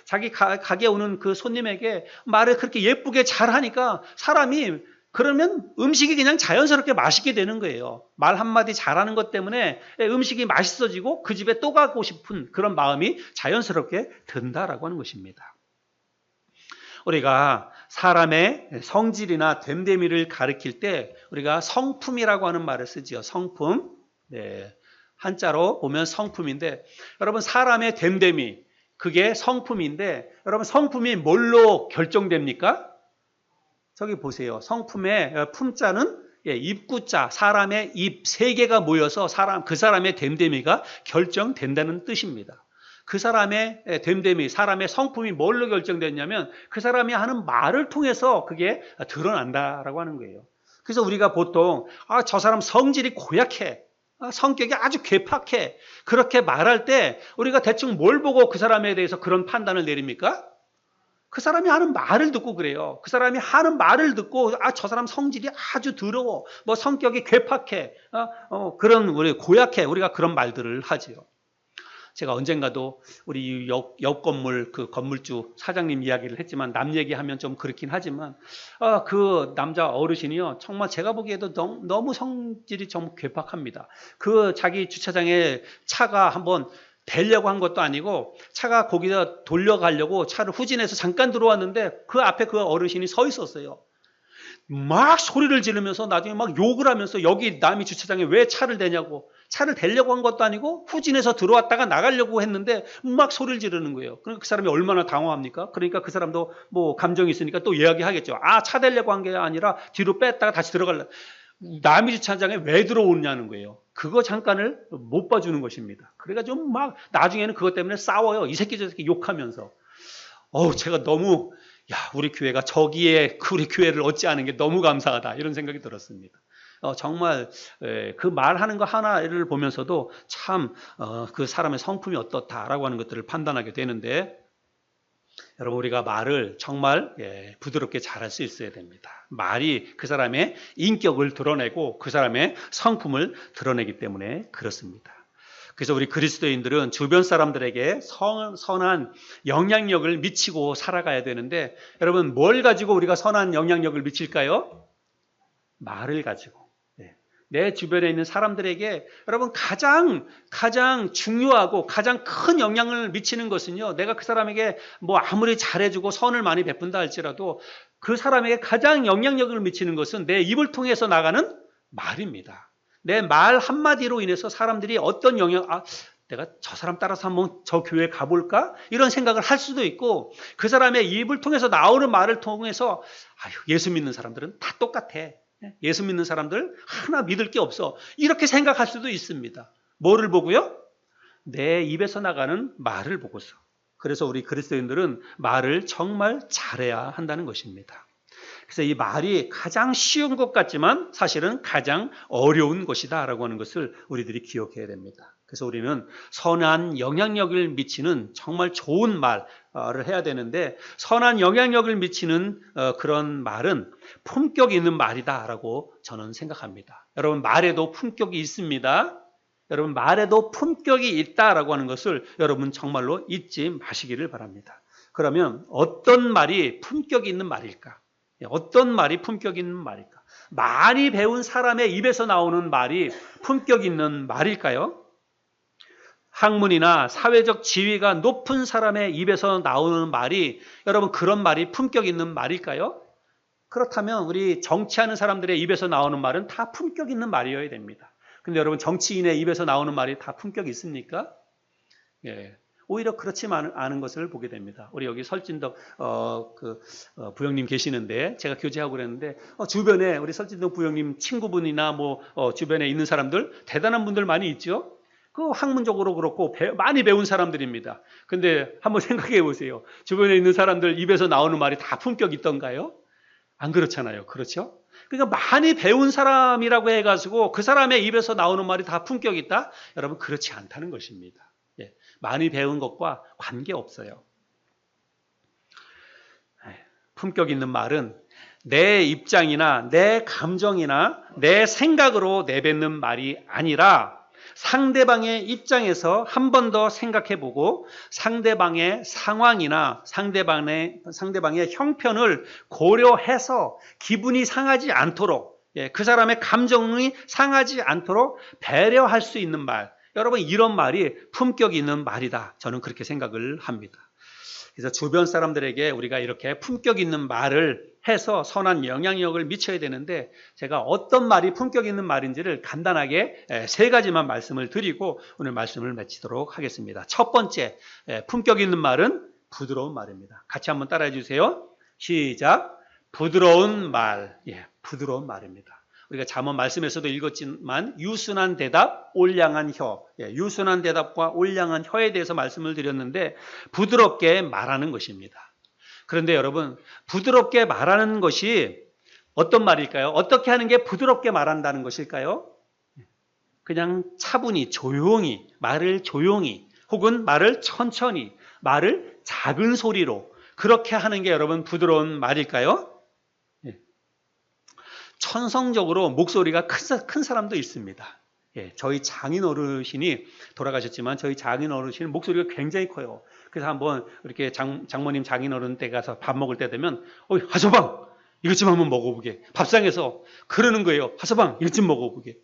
자기 가게 오는 그 손님에게 말을 그렇게 예쁘게 잘하니까 사람이 그러면 음식이 그냥 자연스럽게 맛있게 되는 거예요. 말 한마디 잘하는 것 때문에 음식이 맛있어지고 그 집에 또 가고 싶은 그런 마음이 자연스럽게 든다라고 하는 것입니다. 우리가 사람의 성질이나 됨됨이를 가리킬 때 우리가 성품이라고 하는 말을 쓰지요. 성품. 네. 한자로 보면 성품인데 여러분 사람의 됨됨이 그게 성품인데 여러분 성품이 뭘로 결정됩니까? 저기 보세요. 성품의 품자는 입구자, 사람의 입 세 개가 모여서 그 사람의 됨됨이가 결정된다는 뜻입니다. 그 사람의 됨됨이, 사람의 성품이 뭘로 결정됐냐면 그 사람이 하는 말을 통해서 그게 드러난다라고 하는 거예요. 그래서 우리가 보통 저 사람 성질이 고약해, 성격이 아주 괴팍해 그렇게 말할 때 우리가 대충 뭘 보고 그 사람에 대해서 그런 판단을 내립니까? 그 사람이 하는 말을 듣고 그래요. 그 사람이 하는 말을 듣고 저 사람 성질이 아주 더러워, 뭐 성격이 괴팍해, 그런 우리 고약해 우리가 그런 말들을 하지요. 제가 언젠가도 우리 옆 건물 그 건물주 사장님 이야기를 했지만 남 얘기하면 좀 그렇긴 하지만 그 남자 어르신이요 정말 제가 보기에도 너무 성질이 좀 괴팍합니다. 그 자기 주차장에 차가 한번 대려고 한 것도 아니고 차가 거기다 돌려가려고 차를 후진해서 잠깐 들어왔는데 그 앞에 그 어르신이 서 있었어요. 막 소리를 지르면서 나중에 막 욕을 하면서 여기 남이 주차장에 왜 차를 대냐고, 차를 대려고 한 것도 아니고 후진해서 들어왔다가 나가려고 했는데 막 소리를 지르는 거예요. 그러니까 그 사람이 얼마나 당황합니까? 그러니까 그 사람도 뭐 감정이 있으니까 또 이야기하겠죠. 차 대려고 한 게 아니라 뒤로 뺐다가 다시 들어갈래. 남이 주차장에 왜 들어오냐는 거예요. 그거 잠깐을 못 봐주는 것입니다. 그래가 좀 막 나중에는 그것 때문에 싸워요. 이 새끼 저 새끼 욕하면서. 제가 너무 우리 교회가 저기에 우리 교회를 어찌하는 게 너무 감사하다 이런 생각이 들었습니다. 정말 그 말하는 거 하나를 보면서도 참 그 사람의 성품이 어떻다라고 하는 것들을 판단하게 되는데 여러분 우리가 말을 정말 부드럽게 잘할 수 있어야 됩니다. 말이 그 사람의 인격을 드러내고 그 사람의 성품을 드러내기 때문에 그렇습니다. 그래서 우리 그리스도인들은 주변 사람들에게 선한 영향력을 미치고 살아가야 되는데 여러분 뭘 가지고 우리가 선한 영향력을 미칠까요? 말을 가지고. 내 주변에 있는 사람들에게 여러분 가장 중요하고 가장 큰 영향을 미치는 것은요. 내가 그 사람에게 뭐 아무리 잘해주고 선을 많이 베푼다 할지라도 그 사람에게 가장 영향력을 미치는 것은 내 입을 통해서 나가는 말입니다. 내 말 한마디로 인해서 사람들이 어떤 내가 저 사람 따라서 한번 저 교회 가볼까? 이런 생각을 할 수도 있고 그 사람의 입을 통해서 나오는 말을 통해서 예수 믿는 사람들은 다 똑같아. 예수 믿는 사람들 하나 믿을 게 없어. 이렇게 생각할 수도 있습니다. 뭐를 보고요? 내 입에서 나가는 말을 보고서. 그래서 우리 그리스도인들은 말을 정말 잘해야 한다는 것입니다. 그래서 이 말이 가장 쉬운 것 같지만 사실은 가장 어려운 것이다 라고 하는 것을 우리들이 기억해야 됩니다. 그래서 우리는 선한 영향력을 미치는 정말 좋은 말을 해야 되는데 선한 영향력을 미치는 그런 말은 품격 있는 말이다라고 저는 생각합니다. 여러분 말에도 품격이 있습니다. 여러분 말에도 품격이 있다라고 하는 것을 여러분 정말로 잊지 마시기를 바랍니다. 그러면 어떤 말이 품격이 있는 말일까? 어떤 말이 품격 있는 말일까? 많이 배운 사람의 입에서 나오는 말이 품격 있는 말일까요? 학문이나 사회적 지위가 높은 사람의 입에서 나오는 말이 여러분 그런 말이 품격 있는 말일까요? 그렇다면 우리 정치하는 사람들의 입에서 나오는 말은 다 품격 있는 말이어야 됩니다. 근데 여러분 정치인의 입에서 나오는 말이 다 품격 있습니까? 예. 오히려 그렇지만 않은 것을 보게 됩니다. 우리 여기 설진덕 부형님 계시는데 제가 교제하고 그랬는데 주변에 우리 설진덕 부형님 친구분이나 주변에 있는 사람들 대단한 분들 많이 있죠. 그 학문적으로 그렇고 많이 배운 사람들입니다. 근데 한번 생각해 보세요. 주변에 있는 사람들 입에서 나오는 말이 다 품격 있던가요? 안 그렇잖아요. 그렇죠? 그러니까 많이 배운 사람이라고 해가지고 그 사람의 입에서 나오는 말이 다 품격 있다? 여러분 그렇지 않다는 것입니다. 예, 많이 배운 것과 관계없어요. 품격 있는 말은 내 입장이나 내 감정이나 내 생각으로 내뱉는 말이 아니라 상대방의 입장에서 한 번 더 생각해보고 상대방의 상황이나 상대방의 형편을 고려해서 기분이 상하지 않도록 그 사람의 감정이 상하지 않도록 배려할 수 있는 말. 여러분 이런 말이 품격 있는 말이다. 저는 그렇게 생각을 합니다. 그래서 주변 사람들에게 우리가 이렇게 품격 있는 말을 해서 선한 영향력을 미쳐야 되는데 제가 어떤 말이 품격 있는 말인지를 간단하게 세 가지만 말씀을 드리고 오늘 말씀을 마치도록 하겠습니다. 첫 번째 품격 있는 말은 부드러운 말입니다. 같이 한번 따라해 주세요. 시작. 부드러운 말. 부드러운 말입니다. 우리가 잠언 말씀에서도 읽었지만 유순한 대답, 올량한 혀. 유순한 대답과 올량한 혀에 대해서 말씀을 드렸는데 부드럽게 말하는 것입니다. 그런데 여러분 부드럽게 말하는 것이 어떤 말일까요? 어떻게 하는 게 부드럽게 말한다는 것일까요? 그냥 차분히 조용히 말을 조용히 혹은 말을 천천히 말을 작은 소리로 그렇게 하는 게 여러분 부드러운 말일까요? 천성적으로 목소리가 큰 사람도 있습니다. 저희 장인 어르신이 돌아가셨지만 저희 장인 어르신은 목소리가 굉장히 커요. 그래서 한번 이렇게 장모님 장인 어른 댁 가서 밥 먹을 때 되면 하서방 이것 좀 한번 먹어보게. 밥상에서 그러는 거예요. 하서방 이것 좀 먹어보게.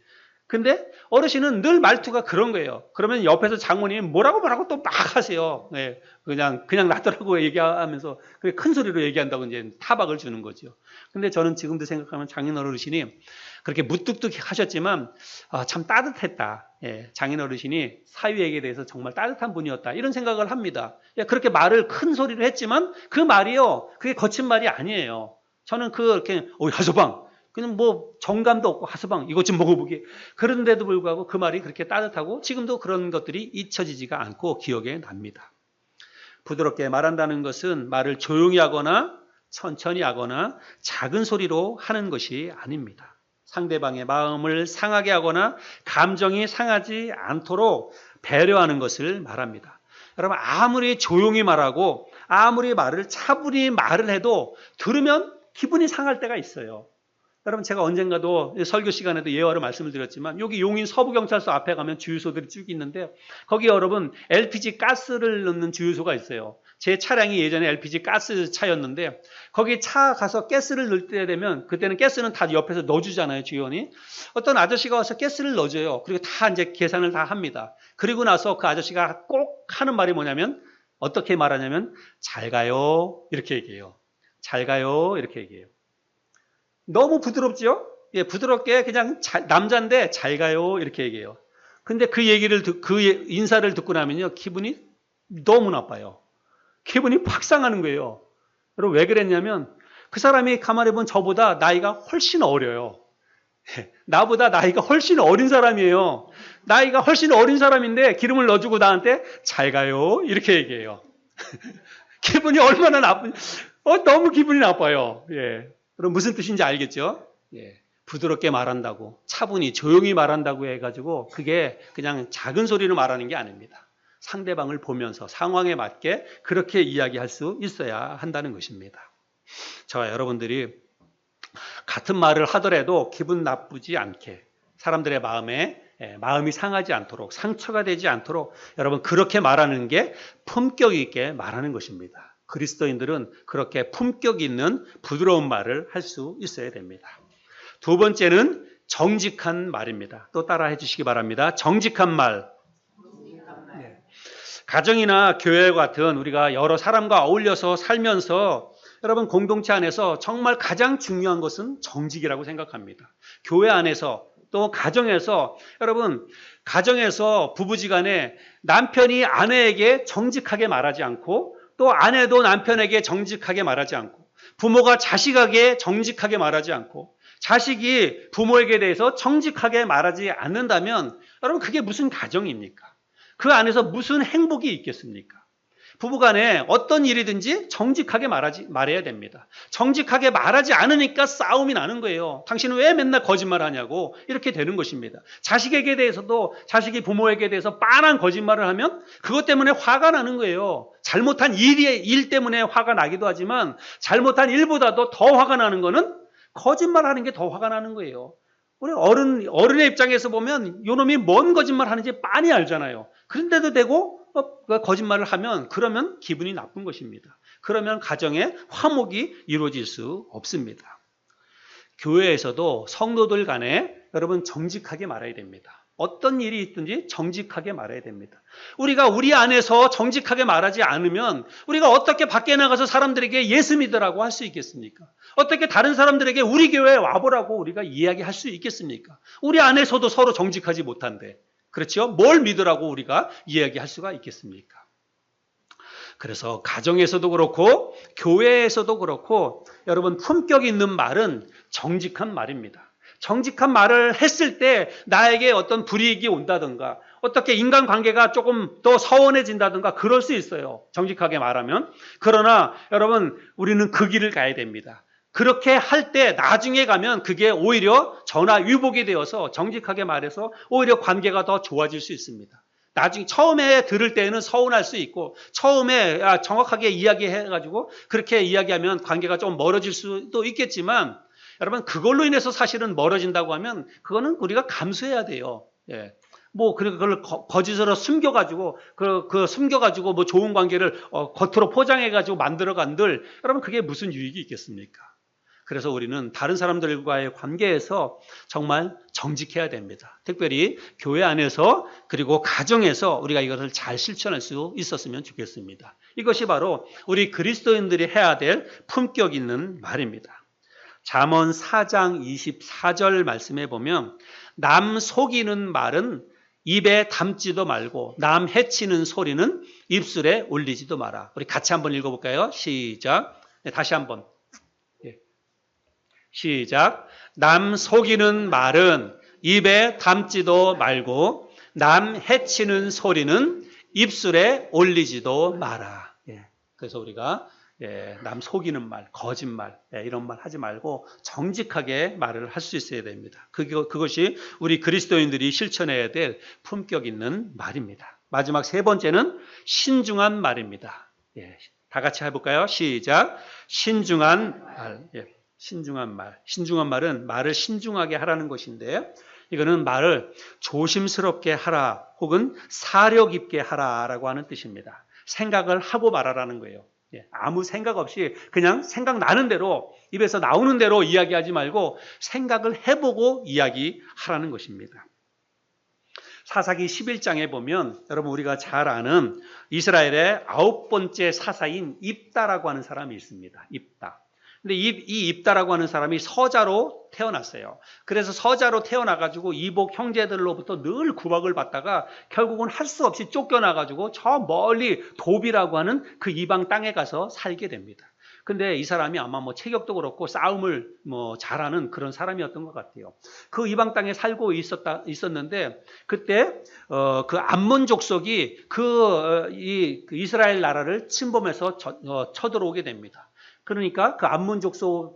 근데 어르신은 늘 말투가 그런 거예요. 그러면 옆에서 장모님이 뭐라고 또 막 하세요. 그냥 놔두라고 얘기하면서 큰 소리로 얘기한다고 이제 타박을 주는 거죠. 근데 저는 지금도 생각하면 장인 어르신이 그렇게 무뚝뚝 하셨지만 참 따뜻했다. 장인 어르신이 사위에게 대해서 정말 따뜻한 분이었다. 이런 생각을 합니다. 그렇게 말을 큰 소리로 했지만 그 말이요. 그게 거친 말이 아니에요. 저는 그렇게 하서방 그냥 정감도 없고 하서방 이것 좀 먹어보게. 그런데도 불구하고 그 말이 그렇게 따뜻하고 지금도 그런 것들이 잊혀지지가 않고 기억에 납니다. 부드럽게 말한다는 것은 말을 조용히 하거나 천천히 하거나 작은 소리로 하는 것이 아닙니다. 상대방의 마음을 상하게 하거나 감정이 상하지 않도록 배려하는 것을 말합니다. 여러분 아무리 조용히 말하고 아무리 말을 차분히 말을 해도 들으면 기분이 상할 때가 있어요. 여러분 제가 언젠가도 설교 시간에도 예화로 말씀을 드렸지만 여기 용인 서부경찰서 앞에 가면 주유소들이 쭉 있는데 거기 여러분 LPG 가스를 넣는 주유소가 있어요. 제 차량이 예전에 LPG 가스 차였는데 거기 차 가서 가스를 넣을 때 되면 그때는 가스는 다 옆에서 넣어주잖아요. 주연이. 어떤 아저씨가 와서 가스를 넣어줘요. 그리고 다 이제 계산을 다 합니다. 그리고 나서 그 아저씨가 꼭 하는 말이 뭐냐면 어떻게 말하냐면 잘 가요 이렇게 얘기해요. 잘 가요 이렇게 얘기해요. 너무 부드럽죠? 부드럽게 그냥 남자인데 잘 가요 이렇게 얘기해요. 근데 그 인사를 듣고 나면요 기분이 너무 나빠요. 기분이 확 상하는 거예요. 여러분 왜 그랬냐면 그 사람이 가만히 보면 저보다 나이가 훨씬 어려요. 나보다 나이가 훨씬 어린 사람이에요. 나이가 훨씬 어린 사람인데 기름을 넣어주고 나한테 잘 가요 이렇게 얘기해요. 기분이 얼마나 너무 기분이 나빠요. 그럼 무슨 뜻인지 알겠죠? 부드럽게 말한다고 차분히 조용히 말한다고 해가지고 그게 그냥 작은 소리로 말하는 게 아닙니다. 상대방을 보면서 상황에 맞게 그렇게 이야기할 수 있어야 한다는 것입니다. 저와 여러분들이 같은 말을 하더라도 기분 나쁘지 않게 사람들의 마음이 상하지 않도록 상처가 되지 않도록 여러분 그렇게 말하는 게 품격 있게 말하는 것입니다. 그리스도인들은 그렇게 품격 있는 부드러운 말을 할 수 있어야 됩니다. 두 번째는 정직한 말입니다. 또 따라해 주시기 바랍니다. 정직한 말. 가정이나 교회 같은 우리가 여러 사람과 어울려서 살면서 여러분 공동체 안에서 정말 가장 중요한 것은 정직이라고 생각합니다. 교회 안에서 또 가정에서 여러분 가정에서 부부지간에 남편이 아내에게 정직하게 말하지 않고 또 아내도 남편에게 정직하게 말하지 않고 부모가 자식에게 정직하게 말하지 않고 자식이 부모에게 대해서 정직하게 말하지 않는다면 여러분 그게 무슨 가정입니까? 그 안에서 무슨 행복이 있겠습니까? 부부간에 어떤 일이든지 정직하게 말해야 됩니다. 정직하게 말하지 않으니까 싸움이 나는 거예요. 당신은 왜 맨날 거짓말하냐고 이렇게 되는 것입니다. 자식에게 대해서도 자식이 부모에게 대해서 빤한 거짓말을 하면 그것 때문에 화가 나는 거예요. 잘못한 일 때문에 화가 나기도 하지만 잘못한 일보다도 더 화가 나는 거는 거짓말하는 게 더 화가 나는 거예요. 우리 어른의 입장에서 보면 요놈이 뭔 거짓말 하는지 빤히 알잖아요. 그런데도 되고 거짓말을 하면 그러면 기분이 나쁜 것입니다. 그러면 가정에 화목이 이루어질 수 없습니다. 교회에서도 성도들 간에 여러분 정직하게 말해야 됩니다. 어떤 일이 있든지 정직하게 말해야 됩니다. 우리가 우리 안에서 정직하게 말하지 않으면 우리가 어떻게 밖에 나가서 사람들에게 예수 믿으라고 할 수 있겠습니까? 어떻게 다른 사람들에게 우리 교회에 와보라고 우리가 이야기할 수 있겠습니까? 우리 안에서도 서로 정직하지 못한데 그렇죠? 뭘 믿으라고 우리가 이야기할 수가 있겠습니까? 그래서 가정에서도 그렇고 교회에서도 그렇고 여러분 품격 있는 말은 정직한 말입니다. 정직한 말을 했을 때 나에게 어떤 불이익이 온다든가 어떻게 인간관계가 조금 더 서운해진다든가 그럴 수 있어요. 정직하게 말하면. 그러나 여러분 우리는 그 길을 가야 됩니다. 그렇게 할 때 나중에 가면 그게 오히려 전화위복이 되어서 정직하게 말해서 오히려 관계가 더 좋아질 수 있습니다. 나중에 처음에 들을 때는 서운할 수 있고 처음에 정확하게 이야기해가지고 그렇게 이야기하면 관계가 좀 멀어질 수도 있겠지만 여러분 그걸로 인해서 사실은 멀어진다고 하면 그거는 우리가 감수해야 돼요. 예. 뭐 그걸 거짓으로 숨겨가지고 숨겨가지고 뭐 좋은 관계를 겉으로 포장해가지고 만들어간들 여러분 그게 무슨 유익이 있겠습니까? 그래서 우리는 다른 사람들과의 관계에서 정말 정직해야 됩니다. 특별히 교회 안에서 그리고 가정에서 우리가 이것을 잘 실천할 수 있었으면 좋겠습니다. 이것이 바로 우리 그리스도인들이 해야 될 품격 있는 말입니다. 잠언 4장 24절 말씀에 보면 남 속이는 말은 입에 담지도 말고 남 해치는 소리는 입술에 올리지도 마라. 우리 같이 한번 읽어볼까요? 시작. 네, 다시 한번. 시작. 남 속이는 말은 입에 담지도 말고 남 해치는 소리는 입술에 올리지도 마라. 그래서 우리가 남 속이는 말, 거짓말 이런 말 하지 말고 정직하게 말을 할 수 있어야 됩니다. 그것이 우리 그리스도인들이 실천해야 될 품격 있는 말입니다. 마지막 세 번째는 신중한 말입니다. 다 같이 해볼까요? 시작. 신중한 말. 신중한 말. 신중한 말은 말을 신중하게 하라는 것인데 이거는 말을 조심스럽게 하라 혹은 사려 깊게 하라라고 하는 뜻입니다. 생각을 하고 말하라는 거예요. 아무 생각 없이 그냥 생각나는 대로 입에서 나오는 대로 이야기하지 말고 생각을 해보고 이야기하라는 것입니다. 사사기 11장에 보면 여러분 우리가 잘 아는 이스라엘의 9번째 사사인 입다라고 하는 사람이 있습니다. 입다. 근데 이 입다라고 하는 사람이 서자로 태어났어요. 그래서 서자로 태어나가지고 이복 형제들로부터 늘 구박을 받다가 결국은 할 수 없이 쫓겨나가지고 저 멀리 도비라고 하는 그 이방 땅에 가서 살게 됩니다. 근데 이 사람이 아마 뭐 체격도 그렇고 싸움을 뭐 잘하는 그런 사람이었던 것 같아요. 그 이방 땅에 살고 있었는데 그때 그 암몬 족속이 이 이스라엘 나라를 침범해서 쳐들어오게 됩니다. 그러니까 그 암몬 족속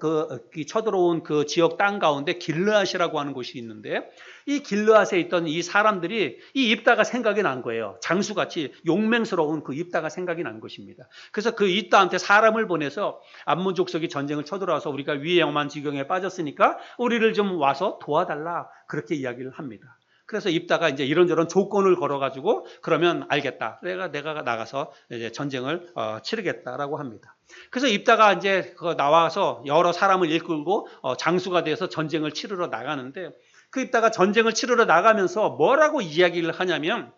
쳐들어온 그 지역 땅 가운데 길르앗이라고 하는 곳이 있는데 이 길르앗에 있던 이 사람들이 이 입다가 생각이 난 거예요. 장수같이 용맹스러운 그 입다가 생각이 난 것입니다. 그래서 그 입다한테 사람을 보내서 암몬 족속이 전쟁을 쳐들어와서 우리가 위험한 지경에 빠졌으니까 우리를 좀 와서 도와달라 그렇게 이야기를 합니다. 그래서 입다가 이제 이런저런 조건을 걸어가지고 그러면 알겠다. 내가 나가서 이제 전쟁을 치르겠다라고 합니다. 그래서 입다가 이제 나와서 여러 사람을 이끌고 장수가 돼서 전쟁을 치르러 나가는데 그 입다가 전쟁을 치르러 나가면서 뭐라고 이야기를 하냐면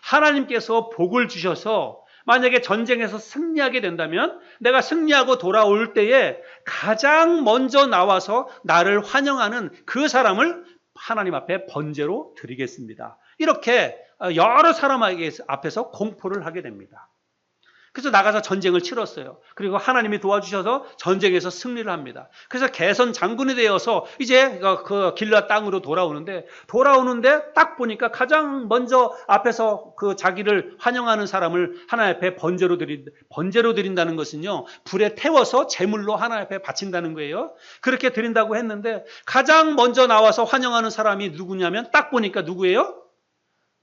하나님께서 복을 주셔서 만약에 전쟁에서 승리하게 된다면 내가 승리하고 돌아올 때에 가장 먼저 나와서 나를 환영하는 그 사람을 하나님 앞에 번제로 드리겠습니다. 이렇게 여러 사람 앞에서 공포를 하게 됩니다. 그래서 나가서 전쟁을 치렀어요. 그리고 하나님이 도와주셔서 전쟁에서 승리를 합니다. 그래서 개선 장군이 되어서 이제 그 길라 땅으로 돌아오는데 딱 보니까 가장 먼저 앞에서 그 자기를 환영하는 사람을 하나님 앞에 번제로 드린다는 것은요, 불에 태워서 제물로 하나님 앞에 바친다는 거예요. 그렇게 드린다고 했는데 가장 먼저 나와서 환영하는 사람이 누구냐면 딱 보니까 누구예요?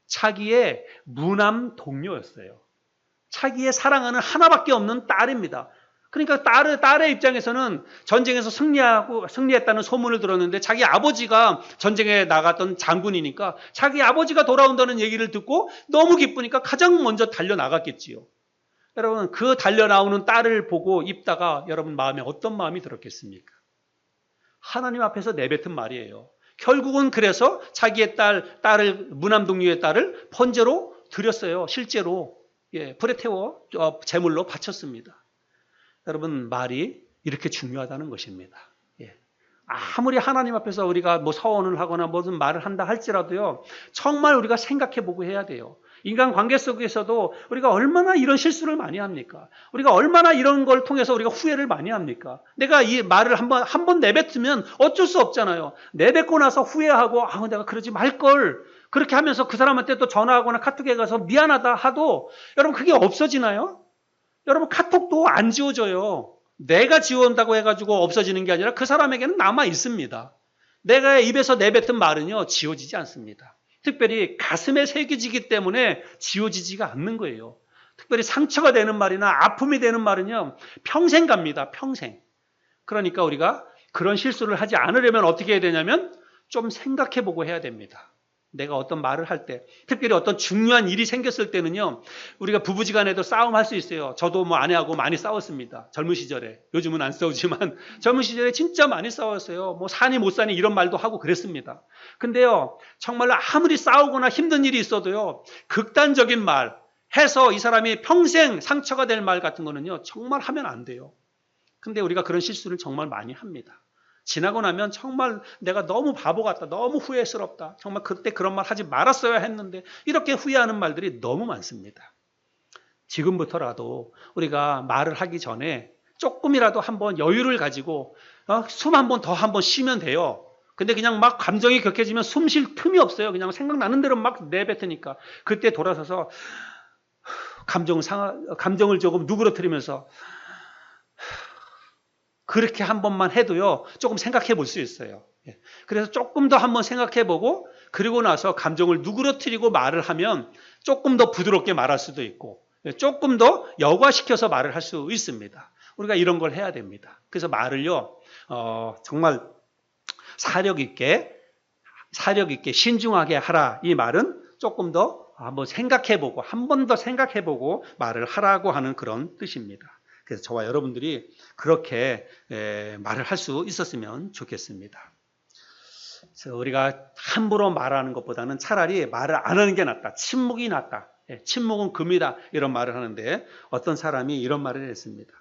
자기의 무남 동료였어요. 자기의 사랑하는 하나밖에 없는 딸입니다. 그러니까 딸의 입장에서는 전쟁에서 승리했다는 소문을 들었는데 자기 아버지가 전쟁에 나갔던 장군이니까 자기 아버지가 돌아온다는 얘기를 듣고 너무 기쁘니까 가장 먼저 달려나갔겠지요. 여러분, 그 달려나오는 딸을 보고 입다가 여러분 마음에 어떤 마음이 들었겠습니까? 하나님 앞에서 내뱉은 말이에요. 결국은 그래서 자기의 딸을 무남동료의 딸을 번제로 드렸어요. 실제로. 불에 태워 제물로 바쳤습니다. 여러분, 말이 이렇게 중요하다는 것입니다. 아무리 하나님 앞에서 우리가 뭐 서원을 하거나 무슨 말을 한다 할지라도요, 정말 우리가 생각해 보고 해야 돼요. 인간 관계 속에서도 우리가 얼마나 이런 실수를 많이 합니까? 우리가 얼마나 이런 걸 통해서 우리가 후회를 많이 합니까? 내가 이 말을 한 번 내뱉으면 어쩔 수 없잖아요. 내뱉고 나서 후회하고, 내가 그러지 말걸. 그렇게 하면서 그 사람한테 또 전화하거나 카톡에 가서 미안하다 하도 여러분 그게 없어지나요? 여러분 카톡도 안 지워져요. 내가 지워온다고 해가지고 없어지는 게 아니라 그 사람에게는 남아 있습니다. 내가 입에서 내뱉은 말은요, 지워지지 않습니다. 특별히 가슴에 새겨지기 때문에 지워지지가 않는 거예요. 특별히 상처가 되는 말이나 아픔이 되는 말은요, 평생 갑니다. 평생. 그러니까 우리가 그런 실수를 하지 않으려면 어떻게 해야 되냐면 좀 생각해 보고 해야 됩니다. 내가 어떤 말을 할 때, 특별히 어떤 중요한 일이 생겼을 때는요, 우리가 부부지간에도 싸움할 수 있어요. 저도 뭐 아내하고 많이 싸웠습니다. 젊은 시절에. 요즘은 안 싸우지만 젊은 시절에 진짜 많이 싸웠어요. 뭐 사니 못 사니 이런 말도 하고 그랬습니다. 근데요, 정말로 아무리 싸우거나 힘든 일이 있어도요, 극단적인 말 해서 이 사람이 평생 상처가 될 말 같은 거는요, 정말 하면 안 돼요. 근데 우리가 그런 실수를 정말 많이 합니다. 지나고 나면 정말 내가 너무 바보 같다. 너무 후회스럽다. 정말 그때 그런 말 하지 말았어야 했는데 이렇게 후회하는 말들이 너무 많습니다. 지금부터라도 우리가 말을 하기 전에 조금이라도 한번 여유를 가지고 숨 한 번 더 한번 쉬면 돼요. 근데 그냥 막 감정이 격해지면 숨 쉴 틈이 없어요. 그냥 생각나는 대로 막 내뱉으니까. 그때 돌아서서 감정을 조금 누그러뜨리면서 그렇게 한 번만 해도요, 조금 생각해 볼 수 있어요. 그래서 조금 더 한번 생각해 보고, 그리고 나서 감정을 누그러뜨리고 말을 하면 조금 더 부드럽게 말할 수도 있고, 조금 더 여과시켜서 말을 할 수 있습니다. 우리가 이런 걸 해야 됩니다. 그래서 말을요, 정말 사력 있게 신중하게 하라. 이 말은 조금 더 한번 생각해 보고, 한 번 더 생각해 보고 말을 하라고 하는 그런 뜻입니다. 그래서 저와 여러분들이 그렇게 말을 할 수 있었으면 좋겠습니다. 그래서 우리가 함부로 말하는 것보다는 차라리 말을 안 하는 게 낫다. 침묵이 낫다. 침묵은 금이다. 이런 말을 하는데 어떤 사람이 이런 말을 했습니다.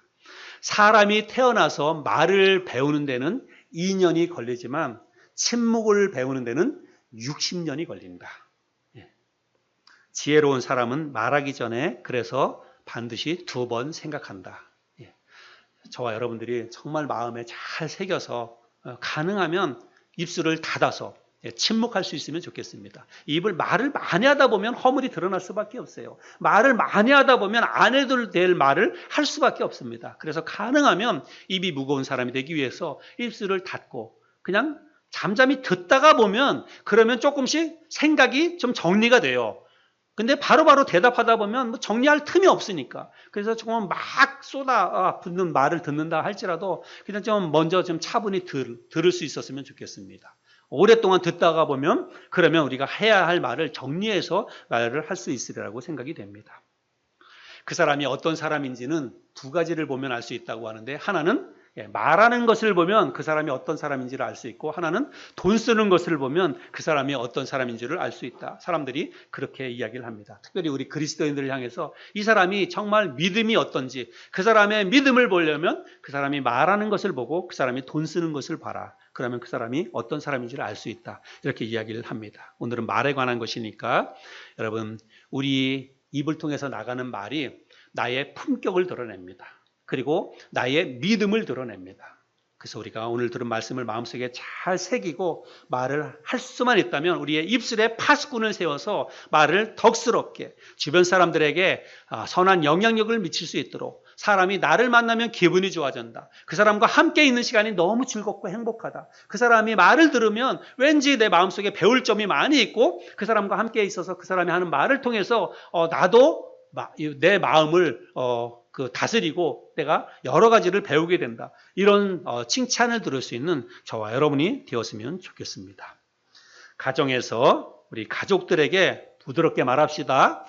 사람이 태어나서 말을 배우는 데는 2년이 걸리지만 침묵을 배우는 데는 60년이 걸린다. 지혜로운 사람은 말하기 전에 그래서 반드시 2번 생각한다. 저와 여러분들이 정말 마음에 잘 새겨서 가능하면 입술을 닫아서 침묵할 수 있으면 좋겠습니다. 말을 많이 하다 보면 허물이 드러날 수밖에 없어요. 말을 많이 하다 보면 안 해도 될 말을 할 수밖에 없습니다. 그래서 가능하면 입이 무거운 사람이 되기 위해서 입술을 닫고 그냥 잠잠히 듣다가 보면 그러면 조금씩 생각이 좀 정리가 돼요. 근데 바로바로 대답하다 보면 뭐 정리할 틈이 없으니까. 그래서 정말 막 쏟아붓는 말을 듣는다 할지라도 그냥 좀 먼저 좀 차분히 들을 수 있었으면 좋겠습니다. 오랫동안 듣다가 보면 그러면 우리가 해야 할 말을 정리해서 말을 할 수 있으리라고 생각이 됩니다. 그 사람이 어떤 사람인지는 2가지를 보면 알 수 있다고 하는데 하나는 말하는 것을 보면 그 사람이 어떤 사람인지를 알 수 있고, 하나는 돈 쓰는 것을 보면 그 사람이 어떤 사람인지를 알 수 있다. 사람들이 그렇게 이야기를 합니다. 특별히 우리 그리스도인들을 향해서 이 사람이 정말 믿음이 어떤지, 그 사람의 믿음을 보려면 그 사람이 말하는 것을 보고 그 사람이 돈 쓰는 것을 봐라. 그러면 그 사람이 어떤 사람인지를 알 수 있다. 이렇게 이야기를 합니다. 오늘은 말에 관한 것이니까 여러분, 우리 입을 통해서 나가는 말이 나의 품격을 드러냅니다. 그리고 나의 믿음을 드러냅니다. 그래서 우리가 오늘 들은 말씀을 마음속에 잘 새기고 말을 할 수만 있다면 우리의 입술에 파수꾼을 세워서 말을 덕스럽게 주변 사람들에게 선한 영향력을 미칠 수 있도록, 사람이 나를 만나면 기분이 좋아진다, 그 사람과 함께 있는 시간이 너무 즐겁고 행복하다, 그 사람이 말을 들으면 왠지 내 마음속에 배울 점이 많이 있고 그 사람과 함께 있어서 그 사람이 하는 말을 통해서 나도 내 마음을 다스리고 내가 여러 가지를 배우게 된다. 이런 칭찬을 들을 수 있는 저와 여러분이 되었으면 좋겠습니다. 가정에서 우리 가족들에게 부드럽게 말합시다.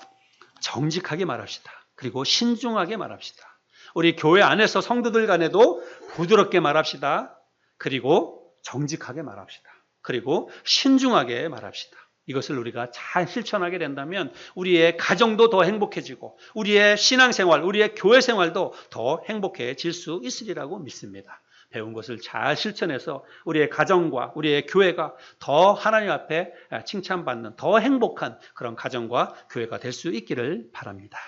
정직하게 말합시다. 그리고 신중하게 말합시다. 우리 교회 안에서 성도들 간에도 부드럽게 말합시다. 그리고 정직하게 말합시다. 그리고 신중하게 말합시다. 이것을 우리가 잘 실천하게 된다면 우리의 가정도 더 행복해지고 우리의 신앙생활, 우리의 교회 생활도 더 행복해질 수 있으리라고 믿습니다. 배운 것을 잘 실천해서 우리의 가정과 우리의 교회가 더 하나님 앞에 칭찬받는 더 행복한 그런 가정과 교회가 될 수 있기를 바랍니다.